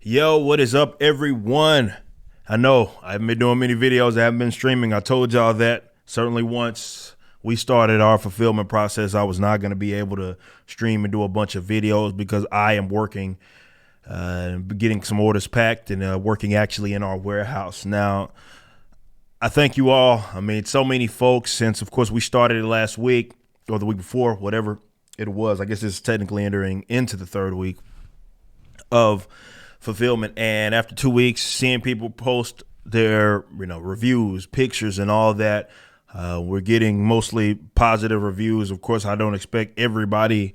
Yo, what is up, everyone? I know I haven't been doing many videos. I haven't been streaming. I told y'all that. Certainly once we started our fulfillment process, I was not going to be able to stream and do a bunch of videos because I am working, getting some orders packed and working actually in our warehouse. Now, I thank you all. I mean, so many folks since, of course, we started it last week or the week before, whatever it was. I guess it's technically entering into the third week of fulfillment, and after 2 weeks seeing people post their reviews, pictures, and all that, we're getting mostly positive reviews. Of course, I don't expect everybody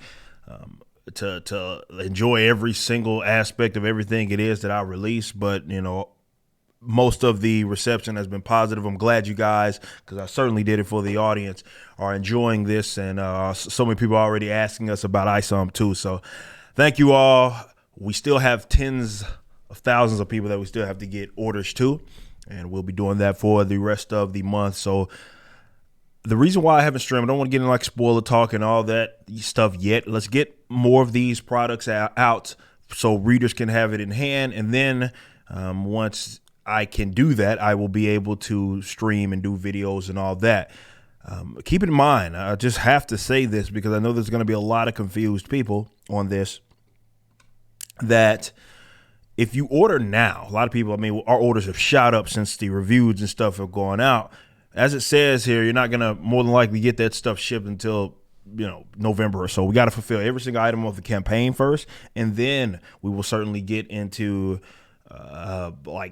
to enjoy every single aspect of everything it is that I release, but most of the reception has been positive. I'm glad you guys, because I certainly did it for the audience, are enjoying this, and so many people are already asking us about Isom too, so thank you all. We still have tens of thousands of people that we still have to get orders to, and we'll be doing that for the rest of the month. So the reason why I haven't streamed, I don't want to get into like spoiler talk and all that stuff yet. Let's get more of these products out so readers can have it in hand, and then once I can do that, I will be able to stream and do videos and all that. Keep in mind, I just have to say this because I know there's going to be a lot of confused people on this, that if you order now, a lot of people, I mean, our orders have shot up since the reviews and stuff have gone out. As it says here, you're not going to more than likely get that stuff shipped until, November or so. We got to fulfill every single item of the campaign first, and then we will certainly get into like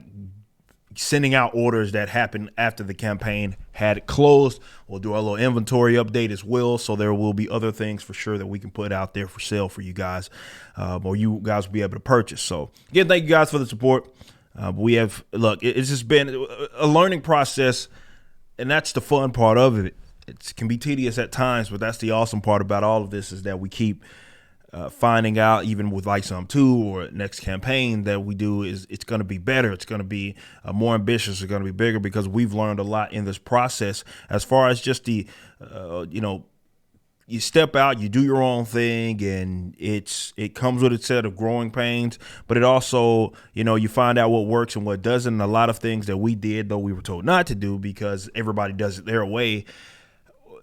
sending out orders that happened after the campaign had closed. We'll do our little inventory update as well, so there will be other things for sure that we can put out there for sale for you guys, or you guys will be able to purchase. So again, thank you guys for the support. It's just been a learning process, and that's the fun part of it. It can be tedious at times, but that's the awesome part about all of this, is that we keep finding out, even with Isom 2 or next campaign that we do, is it's going to be better. It's going to be more ambitious. It's going to be bigger because we've learned a lot in this process as far as just the, you step out, you do your own thing, and it comes with a set of growing pains, but it also, you find out what works and what doesn't. And a lot of things that we did, though we were told not to do because everybody does it their way,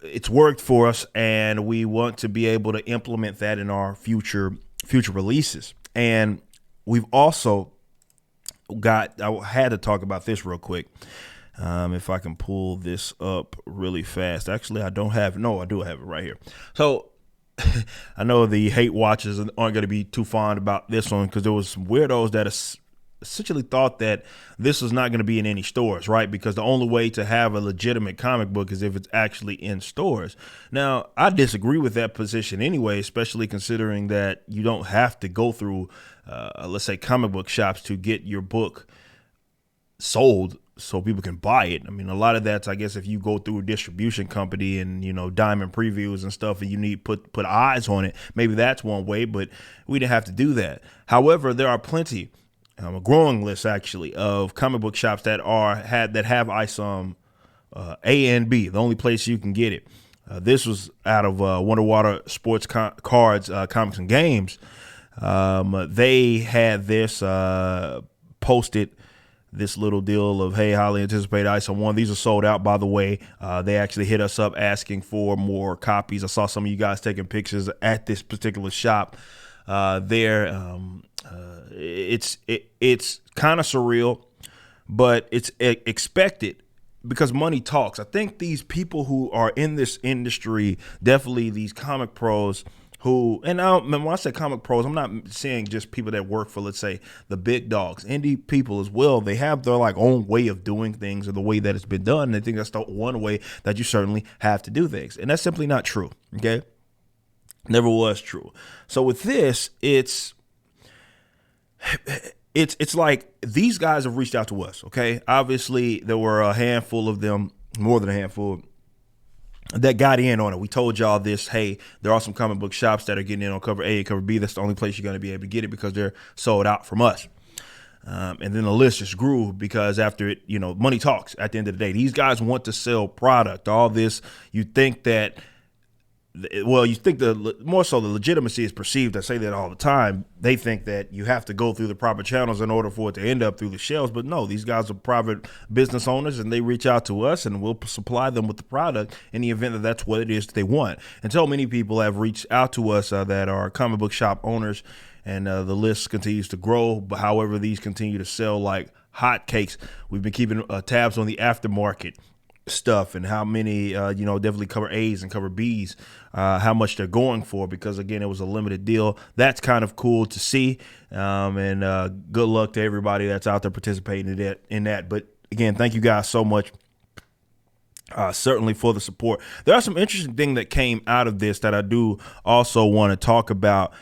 it's worked for us, and we want to be able to implement that in our future releases. And we've also got, I had to talk about this real quick. If I can pull this up really fast. Actually, I do have it right here. So I know the hate watchers aren't going to be too fond about this one, because there was some weirdos that essentially thought that this was not going to be in any stores, right? Because the only way to have a legitimate comic book is if it's actually in stores. Now, I disagree with that position anyway, especially considering that you don't have to go through, let's say, comic book shops to get your book sold so people can buy it. I mean, a lot of that's, I guess, if you go through a distribution company and, diamond previews and stuff, and you need put eyes on it, maybe that's one way, but we didn't have to do that. However, there are plenty, a growing list actually, of comic book shops that have Isom A and B, the only place you can get it. This was out of Wonder Sports Cards, Comics and Games. They had this posted this little deal of, hey, highly anticipated Isom 1. These are sold out, by the way. They actually hit us up asking for more copies. I saw some of you guys taking pictures at this particular shop there. It's kind of surreal, but it's expected because money talks. I think these people who are in this industry, definitely these comic pros who, and when I say comic pros, I'm not saying just people that work for, let's say, the big dogs, indie people as well. They have their own way of doing things, or the way that it's been done. And I think that's the one way that you certainly have to do things. And that's simply not true. Okay. Never was true. So with this, it's like these guys have reached out to us. Okay. Obviously there were a handful of them, more than a handful, that got in on it. We told y'all this. Hey, there are some comic book shops that are getting in on cover A and cover B. That's the only place you're going to be able to get it because they're sold out from us. And then the list just grew because after it, money talks at the end of the day. These guys want to sell product. All this, you think that well, you think more so the legitimacy is perceived. I say that all the time. They think that you have to go through the proper channels in order for it to end up through the shelves. But no, these guys are private business owners, and they reach out to us, and we'll supply them with the product in the event that that's what it is that they want. And so many people have reached out to us that are comic book shop owners, and the list continues to grow. But however, these continue to sell like hotcakes. We've been keeping tabs on the aftermarket stuff and how many definitely cover A's and cover B's, how much they're going for, because again, it was a limited deal. That's kind of cool to see, and good luck to everybody that's out there participating in that. But again, thank you guys so much, certainly, for the support. There are some interesting things that came out of this that I do also want to talk about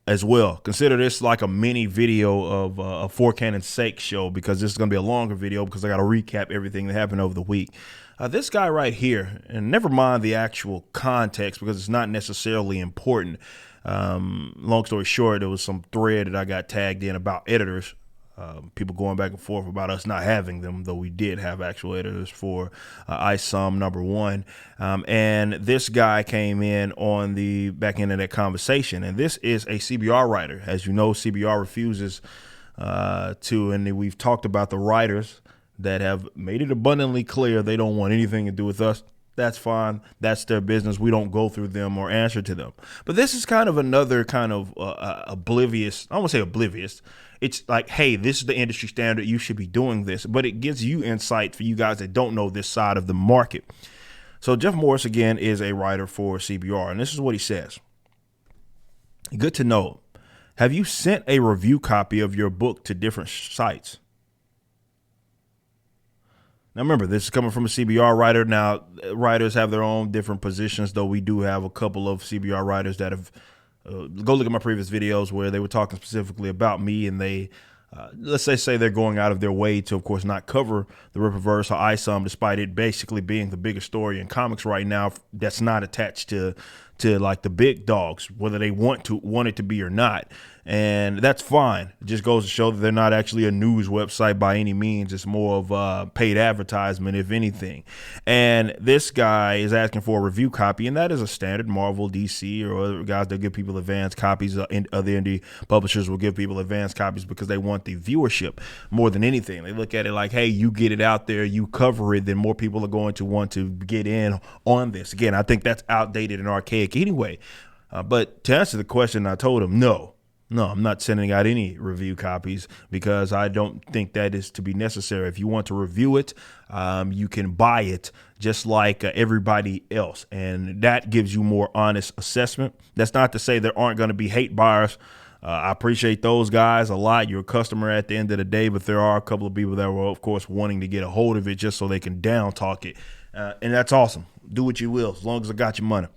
as well. Consider this like a mini video of a For Cannon's Sake show, because this is going to be a longer video because I got to recap everything that happened over the week. This guy right here, and never mind the actual context because it's not necessarily important. Long story short, there was some thread that I got tagged in about editors. People going back and forth about us not having them, though we did have actual editors for Isom #1. And this guy came in on the back end of that conversation. And this is a CBR writer. As you know, CBR refuses to, and we've talked about the writers that have made it abundantly clear they don't want anything to do with us. That's fine. That's their business. We don't go through them or answer to them. But this is kind of another kind of oblivious. I don't want to say oblivious. It's like, hey, this is the industry standard. You should be doing this. But it gives you insight for you guys that don't know this side of the market. So Jeff Morris, again, is a writer for CBR. And this is what he says. Good to know. Have you sent a review copy of your book to different sites? Now, remember, this is coming from a CBR writer. Now, writers have their own different positions, though we do have a couple of CBR writers that have go look at my previous videos where they were talking specifically about me, and they, let's say they're going out of their way to, of course, not cover the Rippaverse or Isom, despite it basically being the biggest story in comics right now that's not attached to like the big dogs, whether they want it to be or not. And that's fine. It just goes to show that they're not actually a news website by any means. It's more of a paid advertisement, if anything. And this guy is asking for a review copy, and that is a standard. Marvel, DC, or other guys that give people advanced copies. Other indie publishers will give people advanced copies because they want the viewership more than anything. They look at it like, hey, you get it out there, you cover it, then more people are going to want to get in on this. Again, I think that's outdated and archaic anyway. But to answer the question, I told him no. No, I'm not sending out any review copies because I don't think that is to be necessary. If you want to review it, you can buy it just like everybody else. And that gives you more honest assessment. That's not to say there aren't going to be hate buyers. I appreciate those guys a lot. You're a customer at the end of the day, but there are a couple of people that were, of course, wanting to get a hold of it just so they can down talk it. And that's awesome. Do what you will, as long as I got your money.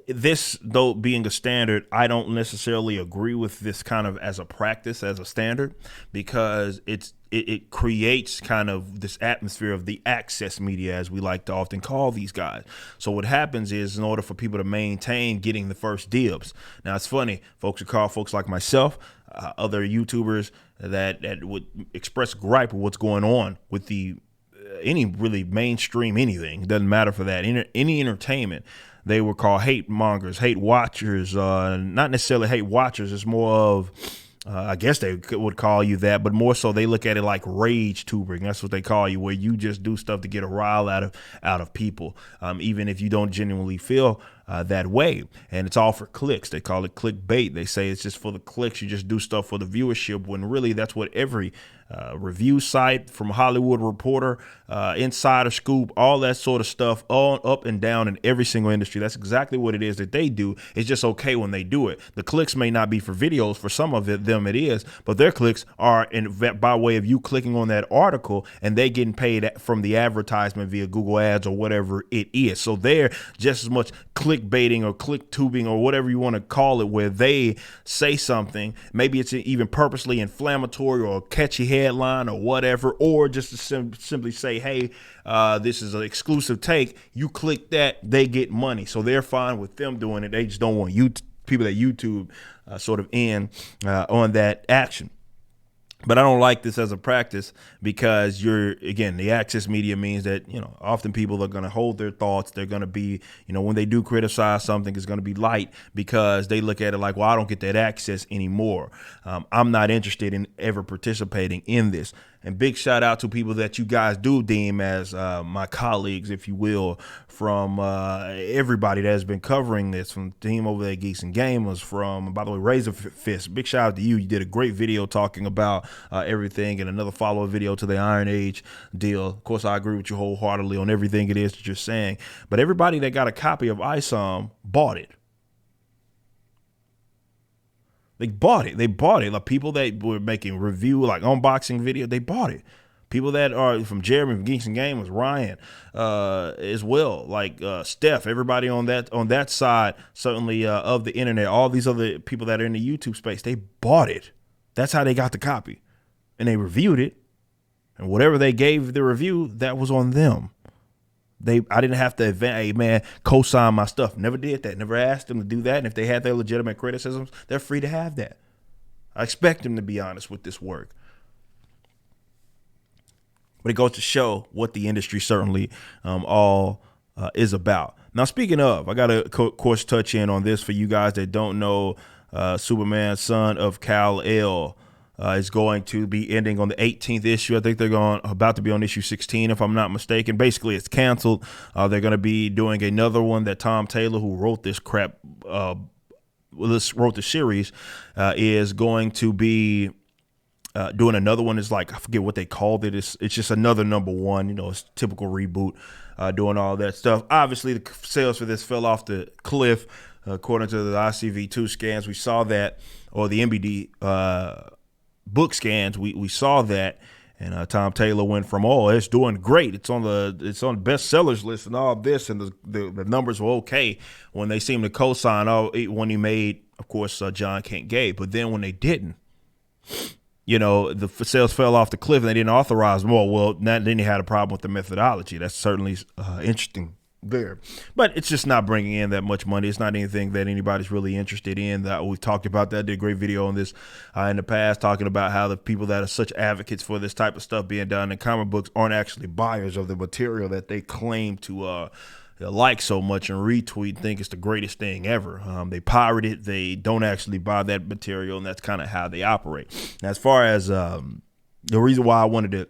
This, though, being a standard, I don't necessarily agree with this kind of as a practice, as a standard, because it creates kind of this atmosphere of the access media, as we like to often call these guys. So what happens is, in order for people to maintain getting the first dibs. Now, it's funny, folks would call folks like myself, other YouTubers that would express gripe with what's going on with the any really mainstream anything. It doesn't matter for that. Any entertainment. They were called hate mongers, hate watchers, not necessarily hate watchers. It's more of, I guess they would call you that, but more so they look at it like rage tubing. That's what they call you, where you just do stuff to get a rile out of people, even if you don't genuinely feel that way. And it's all for clicks. They call it clickbait. They say it's just for the clicks. You just do stuff for the viewership, when really that's what every review site, from Hollywood Reporter, Insider Scoop, all that sort of stuff, all up and down in every single industry. That's exactly what it is that they do. It's just okay when they do it. The clicks may not be for videos. For some of them it is, but their clicks are by way of you clicking on that article, and they getting paid from the advertisement via Google Ads or whatever it is. So they're just as much clickbaiting or click tubing or whatever you want to call it, where they say something, maybe it's even purposely inflammatory or catchy headline or whatever, or just to simply say, hey, this is an exclusive take. You click that, they get money. So they're fine with them doing it. They just don't want people at YouTube sort of in on that action. But I don't like this as a practice because again, the access media means that, often people are going to hold their thoughts. They're going to be, when they do criticize something, it's going to be light because they look at it like, well, I don't get that access anymore. I'm not interested in ever participating in this. And big shout out to people that you guys do deem as my colleagues, if you will, from everybody that has been covering this, from the team over there at Geeks and Gamers, from, by the way, Razor Fist. Big shout out to you. You did a great video talking about everything, and another follow-up video to the Iron Age deal. Of course, I agree with you wholeheartedly on everything it is that you're saying. But everybody that got a copy of Isom bought it. They bought it. They bought it. Like people that were making review, like unboxing video, they bought it. People that are from Jeremy from Geeks and Gamers, Ryan, as well, like Steph, everybody on that side, certainly of the internet, all these other people that are in the YouTube space, they bought it. That's how they got the copy, and they reviewed it, and whatever they gave the review, that was on them. I didn't have to, hey man, co-sign my stuff. Never did that. Never asked them to do that. And if they had their legitimate criticisms, they're free to have that. I expect them to be honest with this work. But it goes to show what the industry certainly all is about. Now, speaking of, I got to, of course, touch in on this for you guys that don't know. Superman, son of Kal-El, is going to be ending on the 18th issue. I think they're about to be on issue 16, if I'm not mistaken. Basically, it's canceled. They're going to be doing another one that Tom Taylor, who wrote this crap, wrote the series, is going to be doing another one. Is like, I forget what they called it. It's just another #1. It's typical reboot, doing all that stuff. Obviously, the sales for this fell off the cliff, according to the ICV2 scans. We saw that, or the MBD book scans, we saw that, and Tom Taylor went from, it's doing great, it's on bestsellers list and all this, and the numbers were okay when they seemed to co-sign when he made, of course, John Kent Gay. But then when they didn't, the sales fell off the cliff and they didn't authorize more. Well, then he had a problem with the methodology. That's certainly interesting there, but it's just not bringing in that much money. It's not anything that anybody's really interested in. That we've talked about that. I did a great video on this in the past, talking about how the people that are such advocates for this type of stuff being done in comic books aren't actually buyers of the material that they claim to like so much and retweet and think it's the greatest thing ever. They pirate it. They don't actually buy that material, and that's kind of how they operate. Now, as far as the reason why I wanted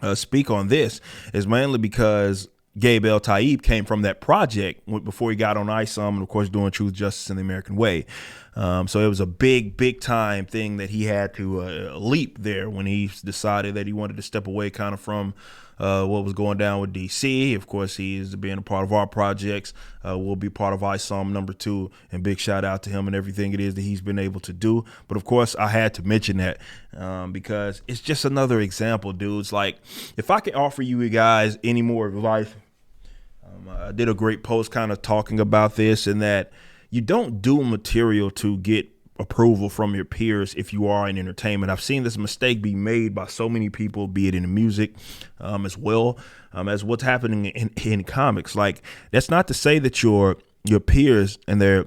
to speak on this is mainly because Gabe El Taib came from that project before he got on Isom, and of course doing Truth, Justice, and the American Way. So it was a big time thing that he had to leap there when he decided that he wanted to step away kind of from what was going down with DC. Of course, he is being a part of our projects. Will be part of Isom #2, and big shout out to him and everything it is that he's been able to do. But of course, I had to mention that because it's just another example, dudes. Like, if I could offer you guys any more advice, I did a great post kind of talking about this, and that you don't do material to get approval from your peers if you are in entertainment. I've seen this mistake be made by so many people, be it in the music as well as what's happening in comics. Like, that's not to say that your peers and their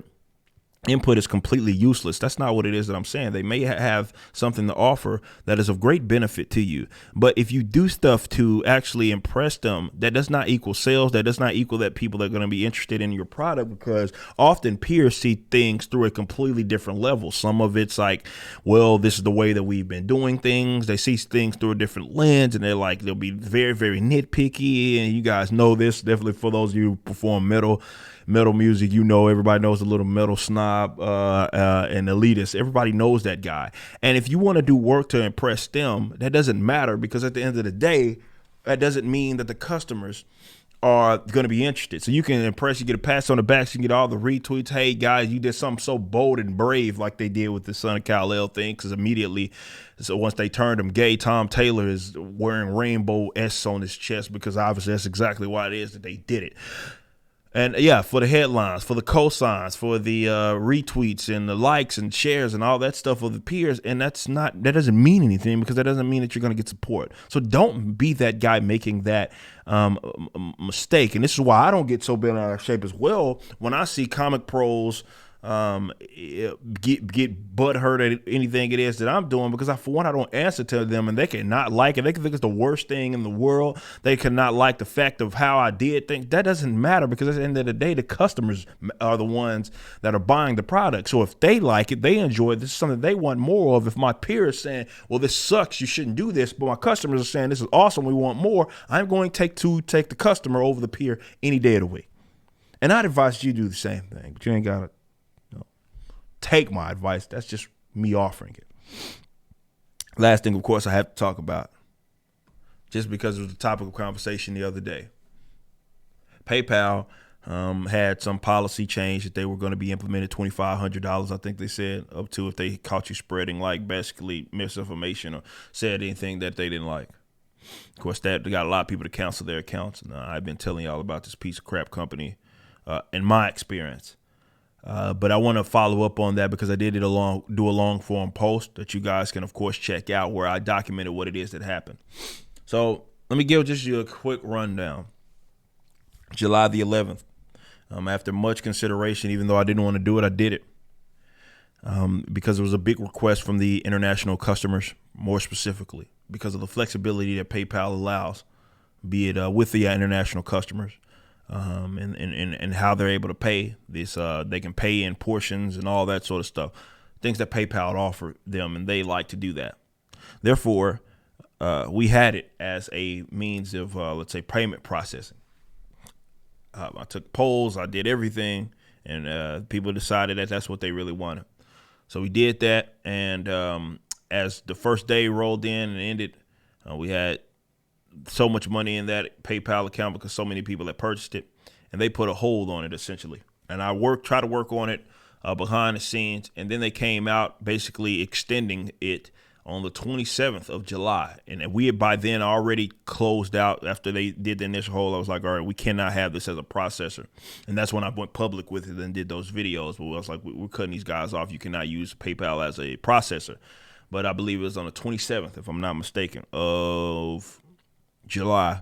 input is completely useless. That's not what it is that I'm saying. They may have something to offer that is of great benefit to you. But if you do stuff to actually impress them, that does not equal sales. That does not equal that people are going to be interested in your product, because often peers see things through a completely different level. Some of it's like, well, this is the way that we've been doing things. They see things through a different lens, and they'll be very, very nitpicky. And you guys know this, definitely for those of you who perform metal music, everybody knows the little metal snob and elitist. Everybody knows that guy. And if you want to do work to impress them, that doesn't matter, because at the end of the day, that doesn't mean that the customers are going to be interested. So you can impress, you get a pat on the back, you can get all the retweets. Hey guys, you did something so bold and brave, like they did with the Son of Kal-El thing, because immediately, so once they turned him gay, Tom Taylor is wearing rainbow S on his chest, because obviously that's exactly why it is that they did it. And yeah, for the headlines, for the cosigns, for the retweets and the likes and shares and all that stuff of the peers. And that doesn't mean anything, because that doesn't mean that you're going to get support. So don't be that guy making that mistake. And this is why I don't get so bent out of shape as well when I see comic pros get butthurt at anything it is that I'm doing, because for one, I don't answer to them, and they can not like it. They can think it's the worst thing in the world. They cannot like the fact of how I did things. That doesn't matter, because at the end of the day, the customers are the ones that are buying the product. So if they like it, they enjoy it, this is something they want more of. If my peer is saying, well, this sucks, you shouldn't do this, but my customers are saying this is awesome, we want more, I'm going to take the customer over the peer any day of the week. And I'd advise you to do the same thing, but you ain't got to take my advice. That's just me offering it. Last thing, of course, I have to talk about, just because it was the topic of conversation the other day. PayPal had some policy change that they were going to be implemented, $2,500, I think they said, up to if they caught you spreading like basically misinformation or said anything that they didn't like. Of course, that got a lot of people to cancel their accounts. And I've been telling y'all about this piece of crap company in my experience. But I want to follow up on that, because I did do a long form post that you guys can, of course, check out, where I documented what it is that happened. So let me give just you a quick rundown. July the 11th, after much consideration, even though I didn't want to do it, I did it. Because it was a big request from the international customers, more specifically, because of the flexibility that PayPal allows, be it with the international customers. And how they're able to pay this. They can pay in portions and all that sort of stuff, things that PayPal offer them, and they like to do that. Therefore, we had it as a means of, let's say, payment processing. I took polls, I did everything, and people decided that that's what they really wanted. So we did that, and as the first day rolled in and ended, we had so much money in that PayPal account because so many people had purchased it, and they put a hold on it essentially. And I tried to work on it behind the scenes, and then they came out basically extending it on the 27th of July. And we had by then already closed out after they did the initial hold. I was like, all right, we cannot have this as a processor. And that's when I went public with it and did those videos. But I was like, we're cutting these guys off. You cannot use PayPal as a processor. But I believe it was on the 27th, if I'm not mistaken, of July.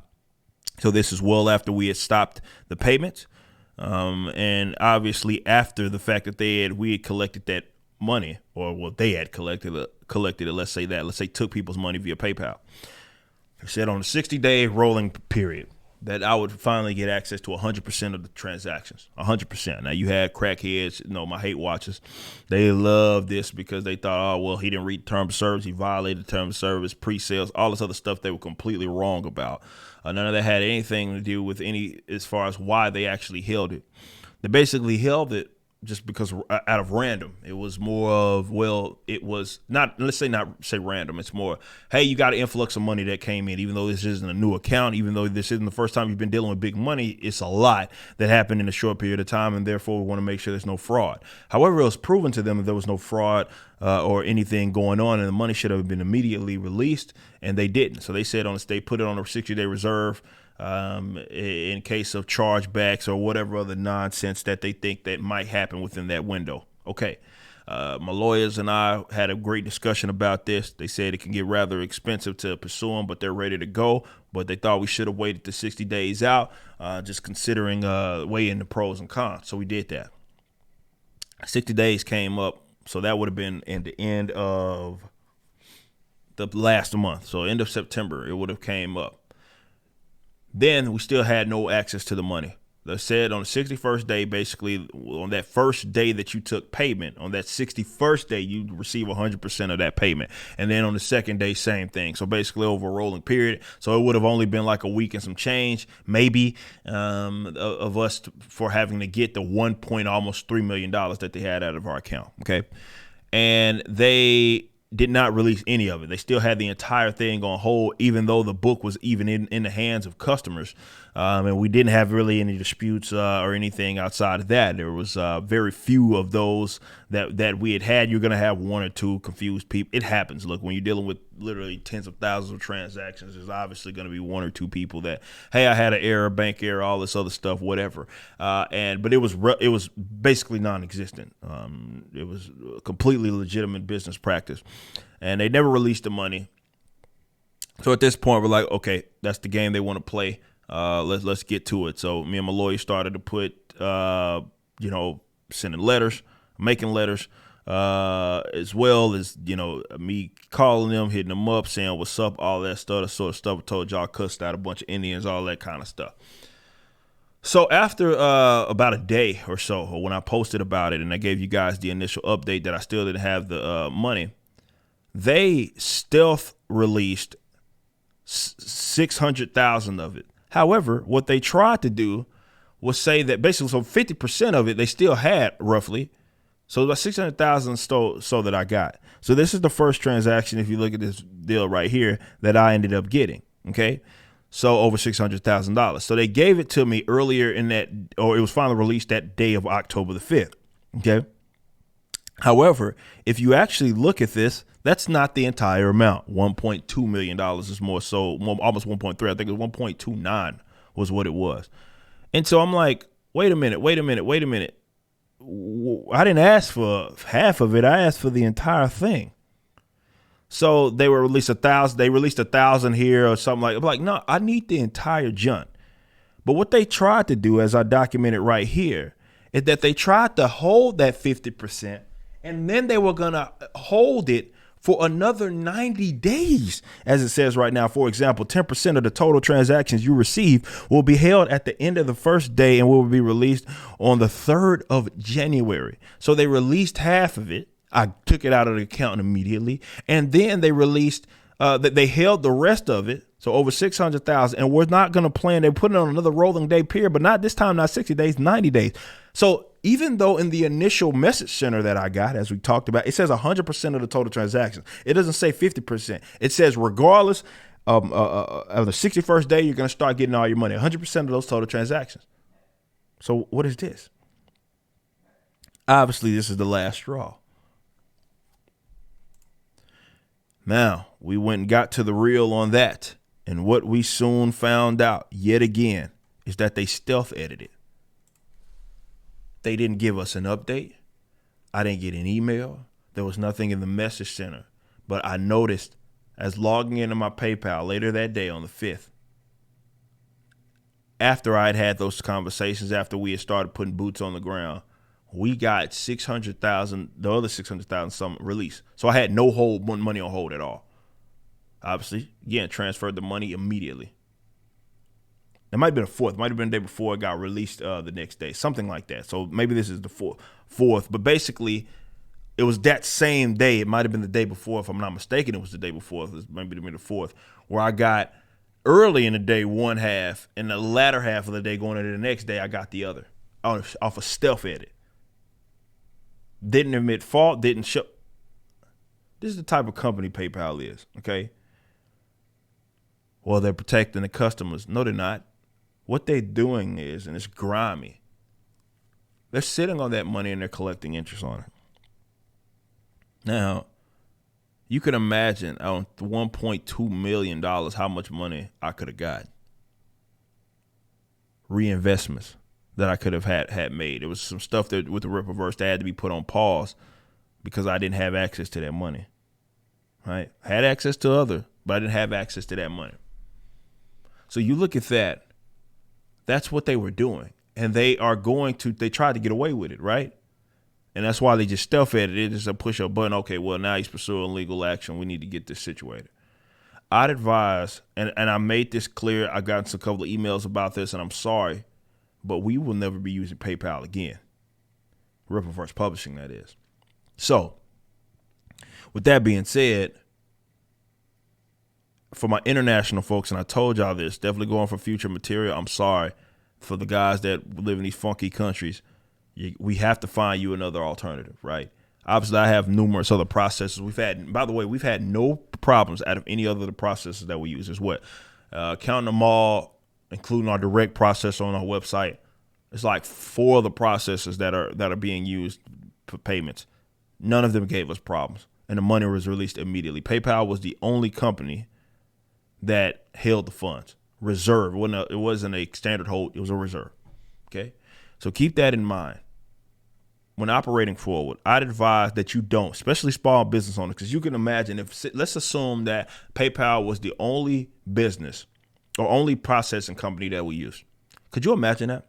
So this is well after we had stopped the payments. And obviously after the fact that we had collected that money, or what they had collected it, let's say took people's money via PayPal. They said on a 60-day rolling period that I would finally get access to 100% of the transactions, 100%. Now you had crackheads, my hate watchers. They loved this because they thought, oh, well, he didn't read terms of service. He violated terms of service, pre-sales, all this other stuff they were completely wrong about. None of that had anything to do with as far as why they actually held it. They basically held it just because out of random. It was more of, well, it was not, let's say not say random. It's more, hey, you got an influx of money that came in, even though this isn't a new account, even though this isn't the first time you've been dealing with big money. It's a lot that happened in a short period of time, and therefore we want to make sure there's no fraud. However, it was proven to them that there was no fraud or anything going on, and the money should have been immediately released, and they didn't. So they said they put it on a 60-day reserve in case of chargebacks or whatever other nonsense that they think that might happen within that window. Okay. My lawyers and I had a great discussion about this. They said it can get rather expensive to pursue them, but they're ready to go. But they thought we should have waited the 60 days out, just considering weighing the pros and cons. So we did that. 60 days came up. So that would have been in the end of the last month. So end of September, it would have came up. Then we still had no access to the money. They said on the 61st day, basically on that first day that you took payment, on that 61st day, you receive 100% of that payment. And then on the second day, same thing. So basically over a rolling period. So it would have only been like a week and some change, maybe, of us for having to get the almost $3 million that they had out of our account. Okay. And they did not release any of it. They still had the entire thing on hold, even though the book was even in the hands of customers. And we didn't have really any disputes or anything outside of that. There was very few of those that we had. You're going to have one or two confused people. It happens. Look, when you're dealing with literally tens of thousands of transactions, there's obviously going to be one or two people that, hey, I had an error, bank error, all this other stuff, whatever. But it was basically non-existent. It was a completely legitimate business practice, and they never released the money. So at this point, we're like, okay, that's the game they want to play. Let's get to it. So me and my lawyer started to put, sending letters, making letters, as well as, me calling them, hitting them up, saying what's up, all that stuff, the sort of stuff I told y'all, cussed out a bunch of Indians, all that kind of stuff. So after about a day or so, when I posted about it and I gave you guys the initial update that I still didn't have the money, they stealth released 600,000 of it. However, what they tried to do was say that basically, so 50% of it they still had roughly. So about 600,000 so that I got. So this is the first transaction, if you look at this deal right here, that I ended up getting. Okay. So over $600,000. So they gave it to me earlier in that, or it was finally released that day of October the 5th. Okay. However, if you actually look at this, that's not the entire amount. $1.2 million is more so, almost 1.3. I think it was 1.29 was what it was. And so I'm like, wait a minute. I didn't ask for half of it. I asked for the entire thing. So they were released 1,000. They released 1,000 here or something like. I'm like, no, I need the entire junk. But what they tried to do, as I documented right here, is that they tried to hold that 50%, and then they were gonna hold it for another 90 days, as it says right now. For example, 10% of the total transactions you receive will be held at the end of the first day and will be released on the 3rd of January. So they released half of it. I took it out of the account immediately. And then they released that they held the rest of it. So over 600,000, and we're not going to plan. They put it on another rolling day period, but not this time, not 60 days, 90 days. So even though in the initial message center that I got, as we talked about, it says 100% of the total transactions. It doesn't say 50%. It says regardless of the 61st day, you're going to start getting all your money, 100% of those total transactions. So what is this? Obviously, this is the last straw. Now, we went and got to the real on that. And what we soon found out yet again is that they stealth edited. They didn't give us an update. I didn't get an email. There was nothing in the message center. But I noticed as logging into my PayPal later that day on the 5th, after I'd had those conversations, after we had started putting boots on the ground, we got 600,000, the other 600,000 some release. So I had no money on hold at all. Obviously, again, transferred the money immediately. It might have been a 4th. It might have been the day before it got released the next day, something like that. So maybe this is the 4th. But basically, it was that same day. It might have been the day before. If I'm not mistaken, it was the day before. It was maybe the 4th, where I got early in the day one half, and the latter half of the day going into the next day, I got the other off a stealth edit. Didn't admit fault, didn't show. This is the type of company PayPal is, okay? Well, they're protecting the customers. No, they're not. What they're doing is, and it's grimy, they're sitting on that money and they're collecting interest on it. Now, you can imagine on $1.2 million how much money I could have got. Reinvestments that I could have had made. It was some stuff that with the rip reverse that had to be put on pause because I didn't have access to that money. Right? I had access to other, but I didn't have access to that money. So you look at that. That's what they were doing. And they tried to get away with it, right? And that's why they just stealth edited it. Just a push a button. Okay, well, now he's pursuing legal action. We need to get this situated. I'd advise, and I made this clear. I got a couple of emails about this, and I'm sorry, but we will never be using PayPal again. Rip reverse publishing, that is. So, with that being said, for my international folks, and I told y'all this, definitely going for future material. I'm sorry for the guys that live in these funky countries. We have to find you another alternative, right? Obviously, I have numerous other processors. We've had no problems out of any other processors that we use. Is what counting them all, including our direct processor on our website. It's like 4 other processors that are being used for payments. None of them gave us problems, and the money was released immediately. PayPal was the only company that held the funds. Reserve. It wasn't a standard hold. It was a reserve. Okay? So keep that in mind. When operating forward, I'd advise that you don't, especially small business owners, because you can imagine let's assume that PayPal was the only business or only processing company that we use. Could you imagine that?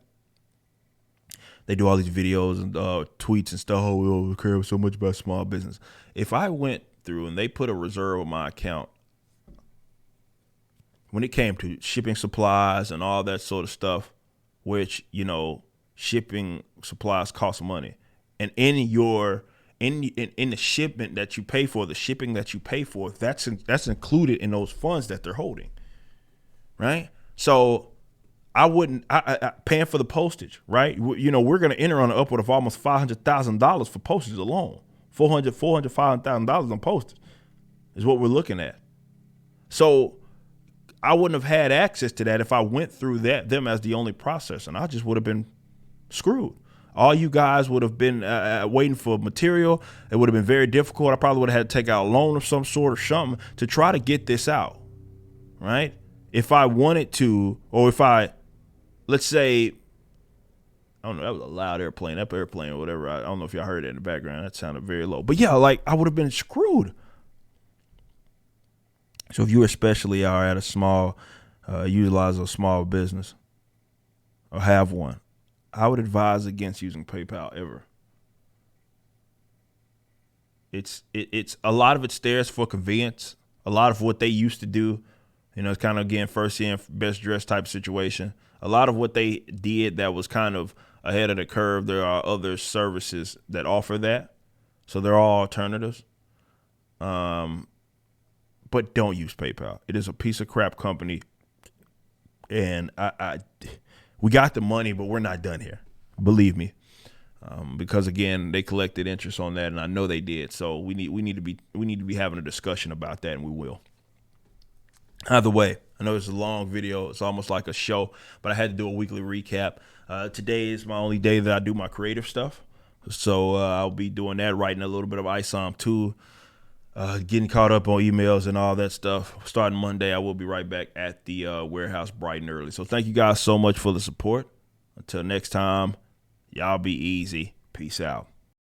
They do all these videos and tweets and stuff. Oh, we don't care so much about small business. If I went through and they put a reserve on my account when it came to shipping supplies and all that sort of stuff, which, you know, shipping supplies cost money, and in the shipment that you pay for, the shipping that you pay for, that's included in those funds that they're holding, right? So I wouldn't I paying for the postage, right? You know, we're going to enter on an upward of almost $500,000 for postage alone. $500,000 on postage is what we're looking at. So I wouldn't have had access to that if I went through them as the only processor, and I just would have been screwed. All you guys would have been waiting for material. It would have been very difficult. I probably would have had to take out a loan of some sort or something to try to get this out, right? If I wanted to, or if let's say, I don't know, that was a loud airplane, or whatever. I don't know if y'all heard it in the background. That sounded very low. But yeah, like I would have been screwed. So if you especially are at a small, utilize a small business or have one, I would advise against using PayPal ever. It's a lot of it's there for convenience. A lot of what they used to do, you know, it's kind of, again, first in, best dressed type situation. A lot of what they did that was kind of ahead of the curve. There are other services that offer that. So they're all alternatives. But don't use PayPal. It is a piece of crap company. And we got the money, but we're not done here. Believe me. Because again, they collected interest on that, and I know they did. So we need to be having a discussion about that, and we will. Either way, I know it's a long video. It's almost like a show, but I had to do a weekly recap. Today is my only day that I do my creative stuff. So I'll be doing that, writing a little bit of Isom too, getting caught up on emails and all that stuff. Starting Monday, I will be right back at the warehouse bright and early. So thank you guys so much for the support. Until next time, y'all be easy. Peace out.